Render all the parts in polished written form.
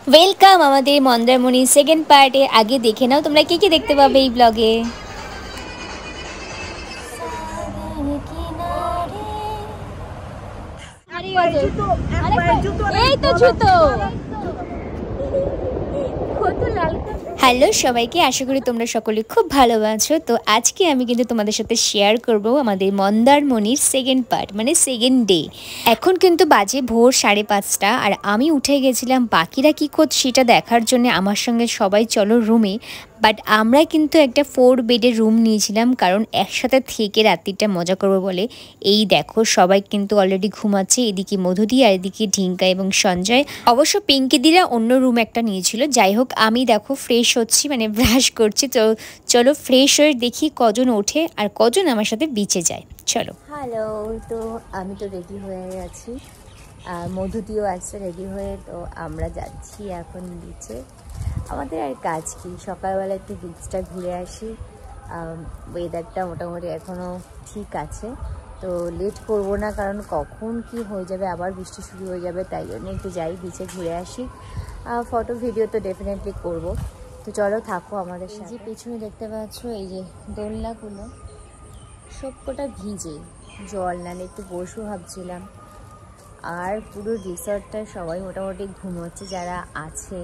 Welcome আমাদের Mandarmani second পার্টে। আগে দেখে নাও তোমরা কি কি দেখতে পাবে এই ব্লগে। হ্যালো সবাইকে, আশা করি তোমরা সকলে খুব ভালো আছো। তো আজকে আমি কিন্তু তোমাদের সাথে শেয়ার করব আমাদের মন্দারমণির সেকেন্ড পার্ট, মানে সেকেন্ড ডে। এখন কিন্তু বাজে ভোর 5:30 আর আমি উঠে গেছিলাম বাকিরা কী করছে সেটা দেখার জন্য। আমার সঙ্গে সবাই চলো রুমে। বাট আমরা কিন্তু একটা 4 বেডের রুম নিয়েছিলাম, কারণ একসাথে থেকে রাত্রিটা মজা করবো বলে। এই দেখো সবাই কিন্তু অলরেডি ঘুমাচ্ছে, এদিকে মধুদি আর এদিকে ঢিঙ্কা এবং সঞ্জয়। অবশ্য পিঙ্কিদিরা অন্য রুম একটা নিয়েছিল। যাই হোক, আমি দেখো ফ্রেশ হচ্ছি, মানে ব্রাশ করছি। তো চলো ফ্রেশ হয়ে দেখি কজন ওঠে আর কজন আমার সাথে বিচে যায়। চলো। হ্যালো, তো আমি তো রেডি হয়ে গেছি, মধুদিও আসছে রেডি হয়ে। তো আমরা যাচ্ছি এখন বিচে। আমাদের আর কাজ কি, সকালবেলা একটু বিচটা ঘুরে আসি। ওয়েদারটা মোটামুটি এখনও ঠিক আছে, তো লেট করবো না, কারণ কখন কি হয়ে যাবে, আবার বৃষ্টি শুরু হয়ে যাবে। তাই জন্য একটু যাই বিচে ঘুরে আসি। ফটো ভিডিও তো ডেফিনেটলি করব। তো চলো থাকো আমাদের সাথে। যে পেছনে দেখতে পাচ্ছ এই যে দোলনাগুলো সবকটা ভিজে, জল নালে একটু বসবো ভাবছিলাম। আর পুরো রিসর্টটা সবাই মোটামুটি ঘুমোচ্ছে, যারা আছে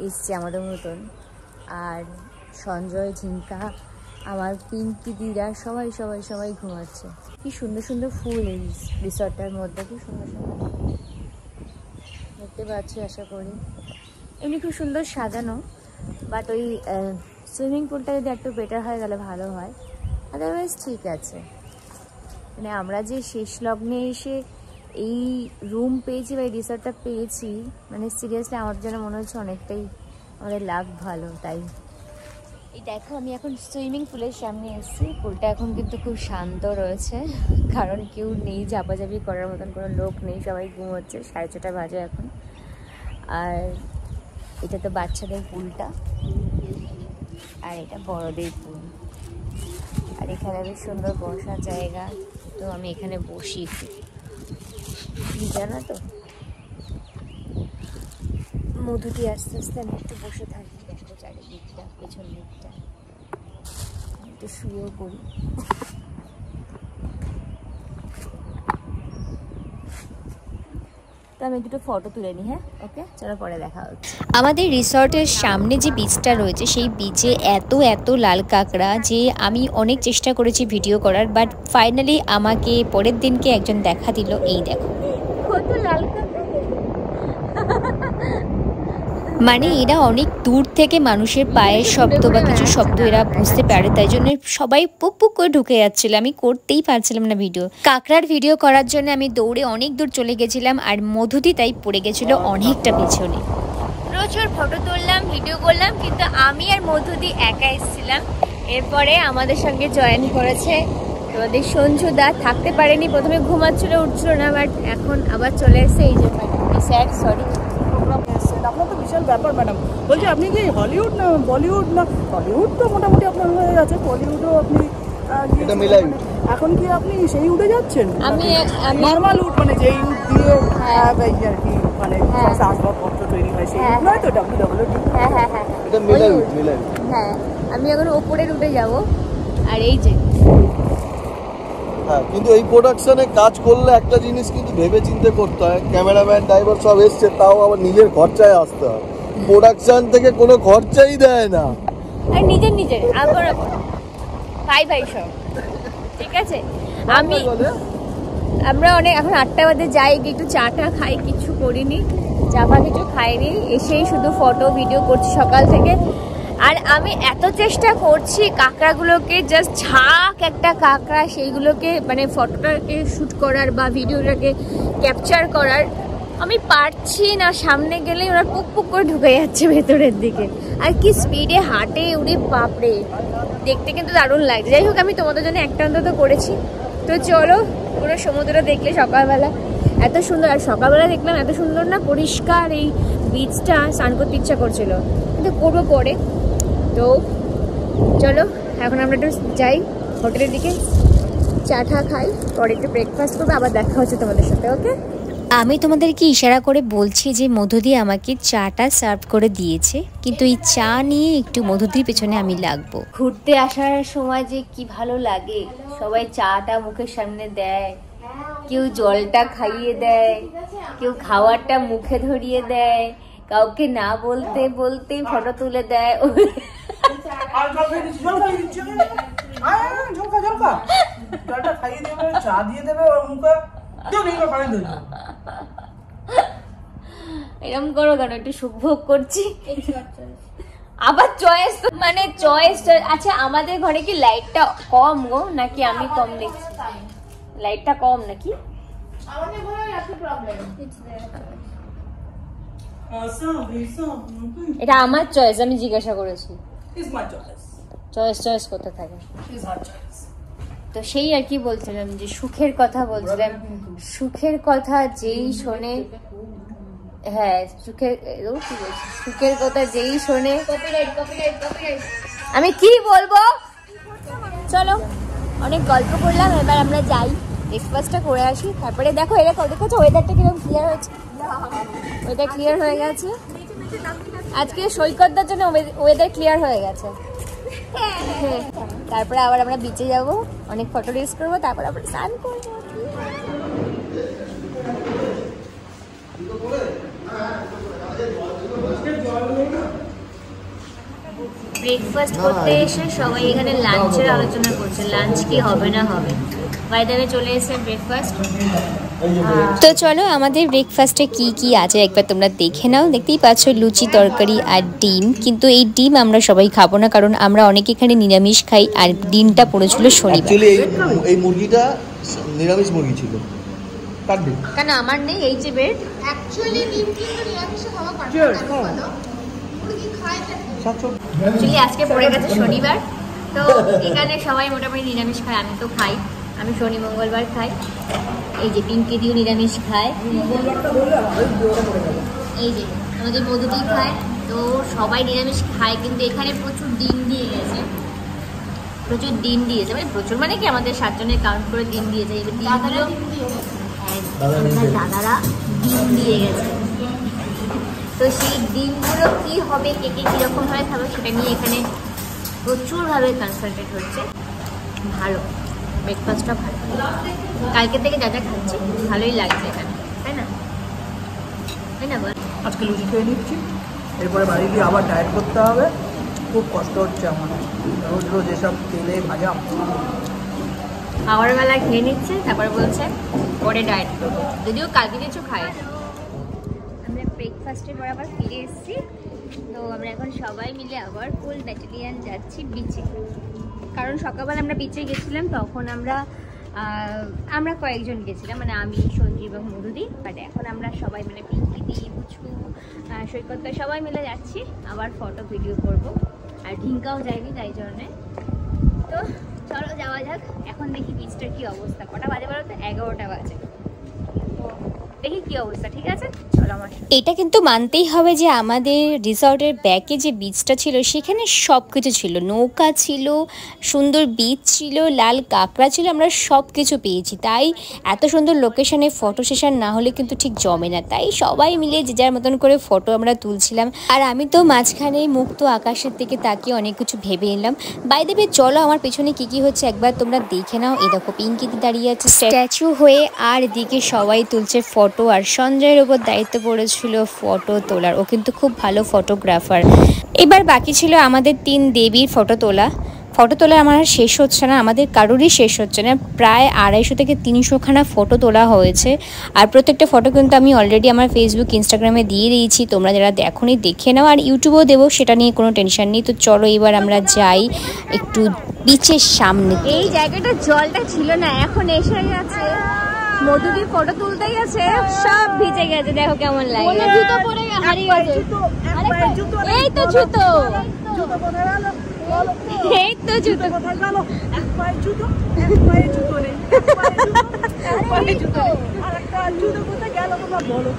এসছে আমাদের মতন। আর সঞ্জয়, ঝিঙ্কা, আমার পিঙ্কি দিরা সবাই সবাই সবাই ঘুমাচ্ছে। কি সুন্দর সুন্দর ফুল এই রিসর্টটার মধ্যে, কি সুন্দর সুন্দর দেখতে পাচ্ছি আশা করি। এমনি খুব সুন্দর সাজানো, বাট ওই সুইমিং পুলটা যদি একটু বেটার হয় তাহলে ভালো হয়। আদারওয়াইজ ঠিক আছে। মানে আমরা যে শেষ লগ্নে এসে এই রুম পেয়েছি বা এই রিসর্টটা পেয়েছি, মানে সিরিয়াসলি আমার জন্য মনে হচ্ছে অনেকটাই আমাদের লাভ ভালো। তাই এই দেখো আমি এখন সুইমিং পুলের সামনে এসেছি। পুলটা এখন কিন্তু খুব শান্ত রয়েছে, কারণ কেউ নেই, ঝাপাঝাপি করার মতন কোনো লোক নেই, সবাই ঘুমোচ্ছে। 6:30 বাজে এখন। আর এটা তো বাচ্চাদের পুলটা, আর এটা বড়দের পুল। আর এখানে বেশ সুন্দর বসার জায়গা, তো আমি এখানে বসি একটু, জানা তো। মধুটি আস্তে আস্তে আমি একটু বসে থাকি। দেখো চারিদিকটা, পেছন দিকটা একটু শুয়েও পড়ি। তো আমি দুটো ফটো তুলে নিই। হ্যাঁ, ওকে, চলো পরে দেখা হচ্ছে। আমাদের রিসর্টের সামনে যে বিচটা রয়েছে সেই বিচে এত এত লাল কাঁকড়া যে আমি অনেক চেষ্টা করেছি ভিডিও করার, বাট ফাইনালি আমাকে পরের দিনকে একজন দেখা দিল। এই দেখো কত লাল কাঁকড়া। মানে এরা অনেক দূর থেকে মানুষের পায়ের শব্দ বা কিছু শব্দ এরা বুঝতে পারে, তাই জন্য সবাই পুক পুক করে ঢুকে যাচ্ছিল। আমি করতেই পারছিলাম না ভিডিও। কাঁকড়ার ভিডিও করার জন্য আমি দৌড়ে অনেক দূর চলে গেছিলাম, আর মধুদি তাই পড়ে গেছিল অনেকটা পেছনে। প্রচুর ফটো তুললাম, ভিডিও করলাম, কিন্তু আমি আর মধুদি একা এসেছিলাম। এরপরে আমাদের সঙ্গে জয়েন করেছে আমাদের সঞ্জুদা। থাকতে পারেনি, প্রথমে ঘুমাচ্ছিল, উঠছিল না, বাট এখন আবার চলে এসেছে। এই যে স্যার, সরি। আপনার তো বিশাল ব্যাপার ম্যাডাম। বলছি আপনি কি হলিউড না বলিউড? না হলিউড তো মোটামুটি আপনার হয়ে গেছে, বলিউডও আপনি এখন কি আপনি সেই উঠে যাচ্ছেন? আমি নর্মাল উড, মানে যেই উড দিয়ে আর কি মানে আসবাবপত্র তৈরি হয় সেই উড নয় তো? WWD। হ্যাঁ হ্যাঁ হ্যাঁ, এটা মিলাইউড। হ্যাঁ, আমি এখন ওপরের উঠে যাব। আর এই যে হ্যাঁ, কিন্তু এই প্রোডাকশনে কাজ করলে একটা জিনিস কিন্তু ভেবে চিন্তে করতে হয়। ক্যামেরাম্যান, ড্রাইভার সব এসছে, তাও আবার নিজের খরচায় আসতে হয়। প্রোডাকশন থেকে কোনো খরচাই দেয় না, আর নিজের আবার ভাই সব ঠিক আছে। আমরা অনেক এখন 8টা বাজে যাই, একটু চাটা খাই, কিছু করিনি, চাপা কিছু খাইনি, এসেই শুধু ফটো ভিডিও করছি সকাল থেকে। আর আমি এত চেষ্টা করছি কাঁকড়াগুলোকে, জাস্ট ঝাঁক একটা কাঁকড়া, সেইগুলোকে মানে ফটোটাকে শ্যুট করার বা ভিডিওটাকে ক্যাপচার করার, আমি পারছি না। সামনে গেলেই ওরা পুক পুক করে ঢুকে যাচ্ছে ভেতরের দিকে, আর কি স্পিডে হাঁটে, উড়ে বাপরে, দেখতে কিন্তু দারুণ লাগছে। যাই হোক, আমি তোমাদের জন্য একটা অন্তত করেছি। তো চলো, পুরো সমুদ্র দেখলে সকালবেলা এত সুন্দর, আর সকালবেলা দেখলাম এত সুন্দর না, পরিষ্কার এই বিচটা, স্নান করতে ইচ্ছা করছিল, কিন্তু করবো পরে। তো চলো এখন আমরা একটু যাই হোটেলের দিকে, চা টা খাই, পরে একটু ব্রেকফাস্ট করবো, আবার দেখা হচ্ছে তোমাদের সাথে। ওকে। আমি তোমাদেরকে ইশারা করে বলছি যে মধুদি আমাকে চাটা সার্ভ করে দিয়েছে, কিন্তু এই চা নিয়ে একটু মধুদির পেছনে আমি লাগবো। ঘুরতে আসার সময় যে কি ভালো লাগে, সবাই চাটা মুখের সামনে দেয়, কেউ জলটা খাইয়ে দেয়, কেউ খাওয়ারটা মুখে ধরিয়ে দেয়, কাউকে না বলতে বলতে ফটো তুলে দেয়। এরকম করো কেন? একটু সুখ ভোগ করছি। আবার চয়েস, মানে চয়েস। আচ্ছা আমাদের ঘরে কি লাইটটা কম গো, নাকি আমি কম দেখছি? লাইটটা কম নাকি? এটা আমার চয়েস, আমি জিজ্ঞাসা করেছি। চয়েস কোথায় থাকে? তো সেই আর কি বলছিলাম, যে সুখের কথা বলছিলাম। সুখের কথা যেই শোনে, হ্যাঁ সুখের কথা যেই শোনে। আমি কি বলবো, চলো অনেক গল্প করলাম, এবার আমরা যাই, ব্রেকফাস্টটা করে আসি, তারপরে দেখো এটা দেখেছো ওয়েদারটা কিরকম ক্লিয়ার হয়েছে। ওয়েদার ক্লিয়ার হয়ে গেছে আজকে, সৈকতটার জন্য ওয়েদার ক্লিয়ার হয়ে গেছে। তারপরে আবার আমরা বিচে যাব, অনেক ফটো রিলস করবো, তারপর আবার স্নান করবো। ব্রেকফাস্ট করতে এসে সবাই এখানে লাঞ্চের আলোচনা করছে, লাঞ্চ কি হবে না হবে। বাই দ্য ওয়ে চলে এসেছে ব্রেকফাস্ট। তো চলো আমাদের ব্রেকফাস্টে কি কি আছে একবার তোমরা দেখে নাও। দেখতেই পাচ্ছ লুচি, তরকারি আর ডিম, কিন্তু এই ডিম আমরা সবাই খাবো না, কারণ আমরা অনেকে এখানে নিরামিষ খাই, আর ডিমটা পড়েছিল শনিবার। এই মুরগিটা নিরামিষ মুরগি ছিল, কেন আমার নেই? এই যে ব্রেড অ্যাকচুয়ালি ডিম কিন্তু নিরামিষে খাওয়া পারে না, মুরগি খায় না। অ্যাকচুয়ালি আজকে পড়ে গেছে শনিবার, তো এখানে সবাই মোটামুটি নিরামিষ খায়। আমি তো খাই, আমি শনি মঙ্গলবার খাই। এই যে পিঙ্কি দিও নিরামিষ খায়, এই যে আমাদের মধুদি খায়, তো সবাই নিরামিষ খায়। কিন্তু এখানে প্রচুর ডিম দিয়ে গেছে, প্রচুর ডিম দিয়েছে, মানে প্রচুর মানে কি আমাদের 7 জনের কাউন্ট করে ডিম দিয়েছে। এবার ডিমগুলো দাদারা ডিম দিয়ে গেছে, তো সেই ডিমগুলো কি হবে, কে কে কীরকম ভাবে খাবে সেটা নিয়ে এখানে প্রচুরভাবে কনসালটেট হচ্ছে। ভালো ব্রেকফাস্টটা ভালো, কালকে থেকে যা যা খাচ্ছি ভালোই লাগছে এখানে, তাই না? তাই না বল? আজকে লুচি খেয়ে নিচ্ছি, এরপরে বাড়ি গিয়ে আবার ডায়েট করতে হবে। খুব কষ্ট হচ্ছে আমার, রোজ রোজ এসব তেলে ভাজা। খাওয়ার বেলা খেয়ে নিচ্ছে, তারপর বলছে পরে ডায়েট করবো, যদিও কালকে কিছু খাই। আমরা ব্রেকফাস্টের পর আবার ফিরে এসেছি, তো আমরা এখন সবাই মিলে আবার ফুল ব্যাটালিয়ান যাচ্ছি বিচে। কারণ সকালবেলা আমরা বিচে গেছিলাম, তখন আমরা কয়েকজন গেছিলাম, মানে আমি, সঞ্জীব এবং মধুদি। বাট এখন আমরা সবাই মানে পিঙ্কি দি, পুচকু, সৈকত সবাই মিলে যাচ্ছি, আবার ফটো ভিডিও করব। আর ঢিঙ্কাও যায়নি তাই জন্যে। তো চলো যাওয়া যাক। এখন দেখি বিচটার কি অবস্থা, কটা বাজে বলো তো? 11টা বাজে। দেখি কি অবস্থা, ঠিক আছে চলো আমার। এটা কিন্তু মানতেই হবে যে আমাদের রিসর্টের ব্যাকে যে বিচটা ছিল সেখানে সব কিছু ছিল, নৌকা ছিল, সুন্দর বিচ ছিল, লাল কাঁকড়া ছিল, আমরা সব কিছু পেয়েছি। তাই এত সুন্দর লোকেশনে ফটো সেশন না হলে কিন্তু ঠিক জমে না, তাই সবাই মিলে যে যার মতন করে ফটো আমরা তুলছিলাম। আর আমি তো মাঝখানে মুক্ত আকাশের দিকে তাকিয়ে অনেক কিছু ভেবে নিলাম। বাই দ্য ওয়ে চলো আমার পেছনে কি কি হচ্ছে একবার তোমরা দেখে নাও। এই দেখো পিঙ্কি দাঁড়িয়ে আছে স্ট্যাচু হয়ে, আর এদিকে সবাই তুলছে ফটো। আর সঞ্জয়ের উপর দায়িত্ব পড়েছিল ফটো তোলার, ও কিন্তু খুব ভালো ফটোগ্রাফার। এবার বাকি ছিল আমাদের 3 দেবীর ফটো তোলা। আমার আর শেষ হচ্ছে না, আমাদের কারোরই শেষ হচ্ছে না। প্রায় 250 থেকে 300 খানা ফটো তোলা হয়েছে। আর প্রত্যেকটা ফটো কিন্তু আমি অলরেডি আমার ফেসবুক, ইনস্টাগ্রামে দিয়ে দিয়েছি, তোমরা যারা দেখোনি দেখে নাও। আর ইউটিউবেও দেবো, সেটা নিয়ে কোনো টেনশন নেই। তো চলো এবার আমরা যাই একটু বিচের সামনে। এই জায়গাটা জলটা ছিল না, এখন এসে গেছে। মধুদি ফটো তুলতে গেছে, সব ভিজে গেছে, দেখো কেমন লাগে। জুতো পরে হারিয়ে গেছে, এই তো জুতো, এই তো জুতো কোথায় গেল? এক পায়ে জুতো, এক পায়ে জুতো নেই, এক পায়ে জুতো, আরেকটা জুতো কোথায় গেল তোমরা বলো।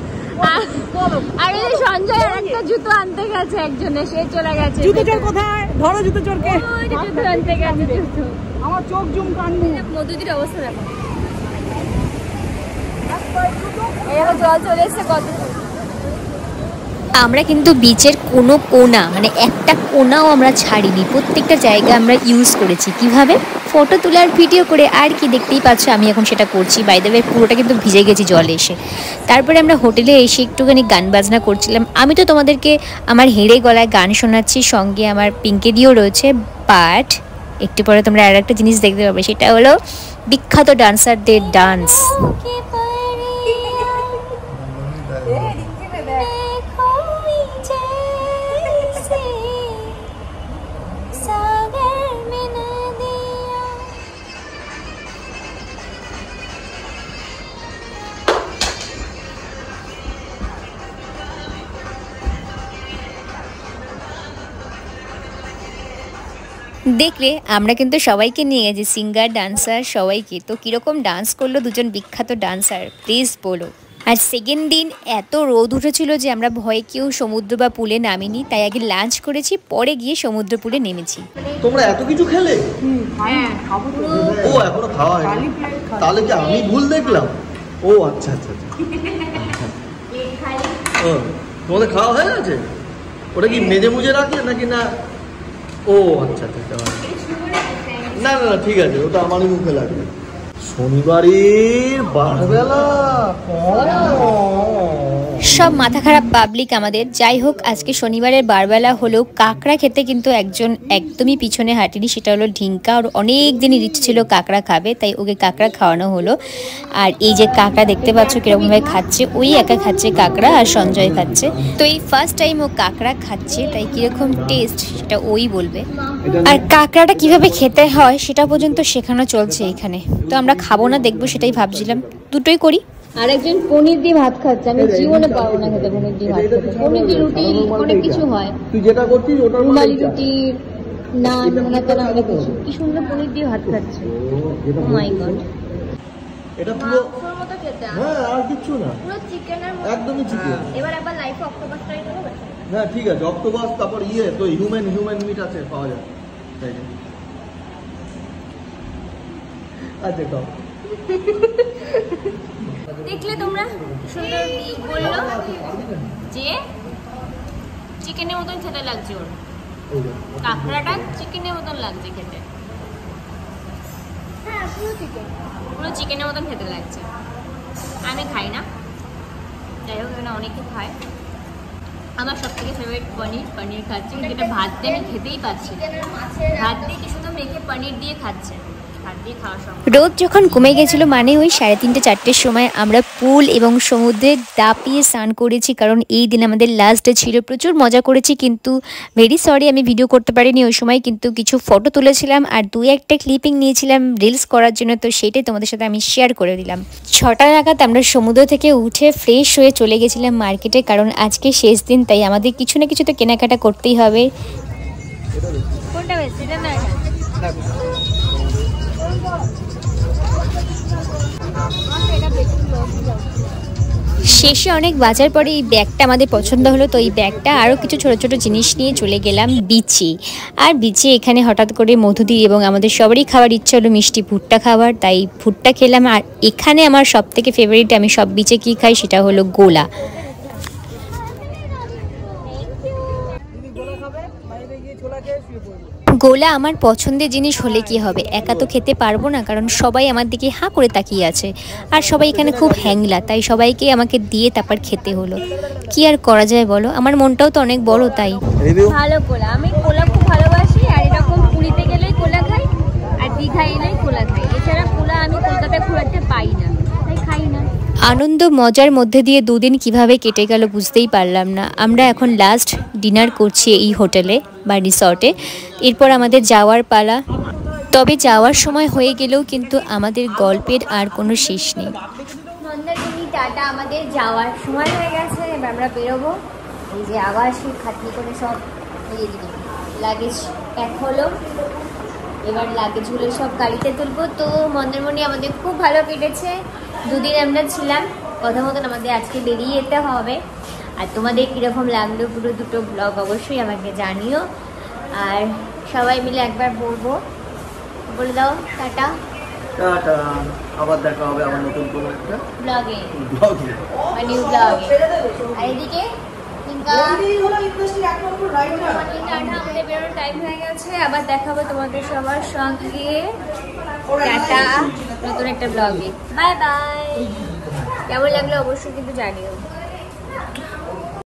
আর এই সঞ্জয় একটা জুতো আনতে গেছে, একজনে সে চলে গেছে। জুতো চোর কোথায়? ধরো জুতো চোরকে। জুতো আনতে গেছে, আমার চোখ জুম কান্নি। মধুদির অবস্থা দেখো। জল চলে এসছে কত। আমরা কিন্তু বিচের কোনো কোনা মানে একটা কোনাও আমরা ছাড়িনি, প্রত্যেকটা জায়গা আমরা ইউজ করেছি। কিভাবে? ফটো তোলার ভিডিও করে, আর কি দেখতেই পাচ্ছ আমি এখন সেটা করছি। বাই দ্য ওয়ে পুরোটা কিন্তু ভিজে গেছি জলে এসে। তারপরে আমরা হোটেলে এসে একটুখানি গান বাজনা করছিলাম। আমি তো তোমাদেরকে আমার হেঁড়ে গলায় গান শোনাচ্ছি, সঙ্গে আমার পিঙ্কেদিও রয়েছে। বাট একটু পরে তোমরা আর একটা জিনিস দেখতে পাবে, সেটা হলো বিখ্যাত ডান্সারদের ডান্স। দেখলে আমরা কিন্তু সবাইকে নিয়ে গেছি, সিঙ্গার ডান্সার সবাইকে। তো কীরকম ডান্স করলো দুজন বিখ্যাত ডান্সার প্লিজ বলো। আর সেকেন্ড দিন এত রোদ উঠেছিল যে আমরা ভয়ে কেউ সমুদ্র বা পুলে নামিনি, তাই আগে লাঞ্চ করেছি, পরে গিয়ে সমুদ্র পুলে নেমেছি। তোমরা এত কিছু খেলে? ও এখনো খাওয়া হয়নি, তাহলে কি আমি ভুল দেখলাম? ও আচ্ছা আচ্ছা আচ্ছা, ও তোমাদের খাওয়া হয়ে গেছে? ওটা কি মেজে মুজে রাখলে নাকি না? ও আচ্ছা আচ্ছা, না না না ঠিক আছে, ওটা আমারই মুখে লাগবে। শনিবারের বারবেলা সব মাথা খারাপ পাবলিক আমাদের। যাই হোক, আজকে শনিবারের বারবেলা হলেও কাঁকড়া খেতে কিন্তু একজন একদমই পিছনে হাঁটেনি, সেটা হলো ঢিঙ্কা। ওর অনেক দিনই ইচ্ছে ছিল কাঁকড়া খাবে, তাই ওকে কাঁকড়া খাওয়ানো হলো। আর এই যে কাঁকড়া দেখতে পাচ্ছ কিরকমভাবে খাচ্ছে, ওই একা খাচ্ছে কাঁকড়া আর সঞ্জয় খাচ্ছে। তো এই ফার্স্ট টাইম ও কাঁকড়া খাচ্ছে, তাই কিরকম টেস্ট সেটা ওই বলবে। আর কাঁকড়াটা কিভাবে খেতে হয় সেটা পর্যন্ত শেখানো চলছে এখানে। তো আমরা খাবো না, দেখবো সেটাই ভাবছিলাম, দুটোই করি। আর একজন পনির দিয়ে ভাত খাচ্ছে, আমি জীবনে পারবো না খেতে পনির দিয়ে ভাত খেতে। পনির দিয়ে রুটি অনেক কিছু হয়, তুই যেটা করছিস ওটার রুমালি রুটি, নান, মোনাতানা অনেক কিছু। কি সুন্দর পনির দিয়ে ভাত খাচ্ছে, ও মাই গড। এটা পুরো মাংসের মতো খেতে, হ্যাঁ আর কিছু না, পুরো চিকেনের মতো। একদমই চিকেন। এবার একবার লাইফে অক্টোপাস ট্রাই করবে? হ্যাঁ ঠিক আছে, অক্টোপাস, তারপর তো হিউম্যান মিট আছে, পাওয়া যায় তাই না? আচ্ছা খাও। দেখলে তোমরা সুন্দর বললো যে চিকেনের মতন খেতে লাগছে, ওর কাঁকড়াটা চিকেনের মতন লাগছে খেতে। হ্যাঁ পুরো চিকেনের মতন খেতে লাগছে। আমি খাই না, যাই হোক এখানে অনেকে খায়। আমার সব থেকে ফেভারিট পনির খাচ্ছি, কিন্তু এটা ভাত দিয়ে আমি খেতেই পাচ্ছি। ভাত দিয়ে কি শুধু মেখে পনির দিয়ে খাচ্ছে। রোদ যখন কমে গেছিল, মানে ওই 3:30 4টের সময় আমরা পুল এবং সমুদ্রে দাপিয়ে স্নান করেছি, কারণ এই দিন আমাদের লাস্ট ডে ছিল। প্রচুর মজা করেছি, কিন্তু ভেরি সরি আমি ভিডিও করতে পারিনি ওই সময়, কিন্তু কিছু ফটো তুলেছিলাম আর 2-1টা ক্লিপিং নিয়েছিলাম রিলস করার জন্য। তো সেটাই তোমাদের সাথে আমি শেয়ার করে দিলাম। 6টা নাগাদ আমরা সমুদ্র থেকে উঠে ফ্রেশ হয়ে চলে গেছিলাম মার্কেটে, কারণ আজকে শেষ দিন, তাই আমাদের কিছু না কিছু তো কেনাকাটা করতেই হবে। কোনটা বেশি না? শেষে অনেক বাজার পরে এই ব্যাগটা আমাদের পছন্দ হলো, তো এই ব্যাগটা আরও কিছু ছোট ছোট জিনিস নিয়ে চলে গেলাম বিচে। আর বিচে এখানে হঠাৎ করে মধুদি এবং আমাদের সবারই খাওয়ার ইচ্ছা হলো মিষ্টি ভুট্টা খাবার, তাই ভুট্টা খেলাম। আর এখানে আমার সব থেকে ফেভারিট, আমি সব বিচে কী খাই সেটা হলো গোলা। গোলা আমার পছন্দের জিনিস হলে কি হবে, একা তো খেতে পারবো না, কারণ সবাই আমার দিকে হাঁ করে তাকিয়ে আছে আর সবাই এখানে খুব হ্যাংলা, তাই সবাইকে আমাকে দিয়ে তারপর খেতে হলো। কি আর করা যায় বলো, আমার মনটাও তো অনেক বড়, তাই। ভালো কোলা, আমি কোলা খুব ভালোবাসি। আর এরকম পুরীতে গেলেই কোলা খাই, আর দীঘায় এলেই কোলা খাই। এছাড়া কোলা আমি কলকাতায় খুব একটা পাই না, তাই খাই না। আনন্দ মজার মধ্যে দিয়ে দুদিন কিভাবে কেটে গেল বুঝতেই পারলাম না। আমরা এখন লাস্ট ডিনার করছি এই হোটেলে বা রিসর্টে, এরপর আমাদের যাওয়ার পালা। তবে যাওয়ার সময় হয়ে গেলেও কিন্তু আমাদের গল্পের আর কোনো শেষ নেই। মন্দারমণি টাটা, আমাদের যাওয়ার সময় হয়ে গেছে, এবার আমরা বেরোবো। এই যে আবার সেই খাটনি করে সব লাগেজ প্যাক হলো, এবার লাগেজগুলো সব গাড়িতে তুলবো। তো মন্দারমণি আমাদের খুব ভালো কেটেছে, দুদিন আমরা ছিলাম। কথা মতন আমাদের আজকে বেরিয়ে যেতে হবে। আর তোমাদের কীরকম লাগলো পুরো দুটো ব্লগ অবশ্যই আমাকে জানিও। আর সবাই মিলে একবার বলবো, বলে দাও টাটা। টাটা, আবার দেখা হবে আমার নতুন কোনো একটা ব্লগে ব্লগে। নিউ ব্লগে। আর এদিকে আমাদের বেরোনোর টাইম হয়ে গেছে, আবার দেখাবো তোমাদের সবার সঙ্গে। টাটা, নতুন একটা ব্লগে। Bye bye. কেমন লাগলো অবশ্যই কিন্তু জানিও।